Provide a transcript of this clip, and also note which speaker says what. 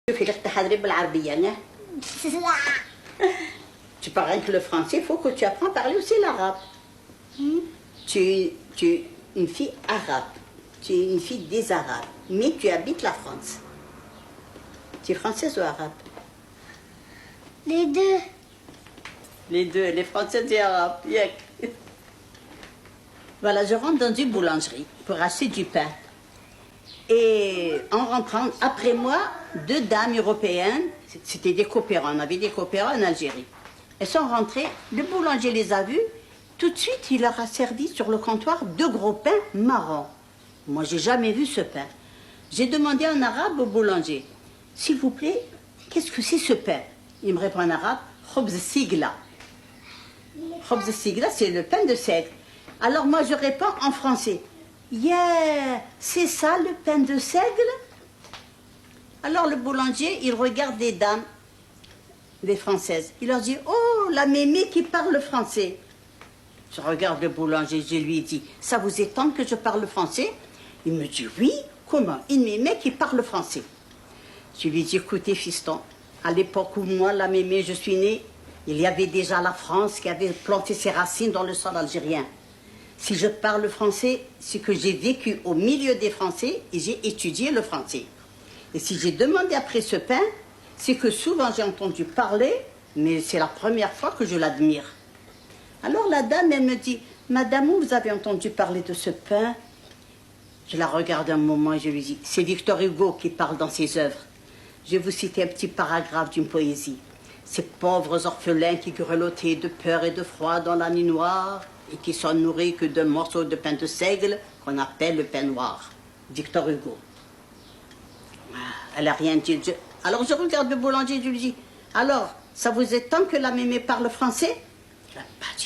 Speaker 1: شوفي لك تحضري بالعربية نه. Tu parles rien que le français, il faut que tu apprends à parler aussi l'arabe. Tu es une fille arabe, tu es une fille des Arabes, mais tu habites la France. Tu es française ou arabe?
Speaker 2: Les deux.
Speaker 1: Les deux, les françaises et arabes. Yek. Voilà, je rentre dans une boulangerie pour acheter du pain. Et en rentrant, après moi, deux dames européennes, c'était des coopérants, on avait des coopérants en Algérie. Elles sont rentrées, le boulanger les a vues, tout de suite il leur a servi sur le comptoir deux gros pains marrons. Moi j'ai jamais vu ce pain. J'ai demandé en arabe au boulanger, s'il vous plaît, qu'est-ce que c'est ce pain? Il me répond en arabe, khobz sigla. Khobz sigla, c'est le pain de seigle. Alors moi je réponds en français. Yeah, c'est ça le pain de seigle? Alors le boulanger, il regarde les dames, les françaises. Il leur dit, oh, la mémé qui parle français. Je regarde le boulanger, je lui dis, ça vous étonne que je parle français? Il me dit, oui, comment? Une mémé qui parle français. Je lui dis, écoutez fiston, à l'époque où moi, la mémé, je suis née, il y avait déjà la France qui avait planté ses racines dans le sol algérien. Si je parle français, c'est que j'ai vécu au milieu des Français et j'ai étudié le français. Et si j'ai demandé après ce pain, c'est que souvent j'ai entendu parler, mais c'est la première fois que je l'admire. Alors la dame, elle me dit, Madame, où vous avez entendu parler de ce pain? Je la regarde un moment et je lui dis, c'est Victor Hugo qui parle dans ses œuvres. Je vais vous citer un petit paragraphe d'une poésie. Ces pauvres orphelins qui grelottaient de peur et de froid dans la nuit noire et qui sont nourris que d'un morceau de pain de seigle qu'on appelle le pain noir. Victor Hugo. Elle n'a rien dit. Alors je regarde le boulanger et je lui dis, alors, ça vous étonne que la mémé parle français? Elle n'a pas dit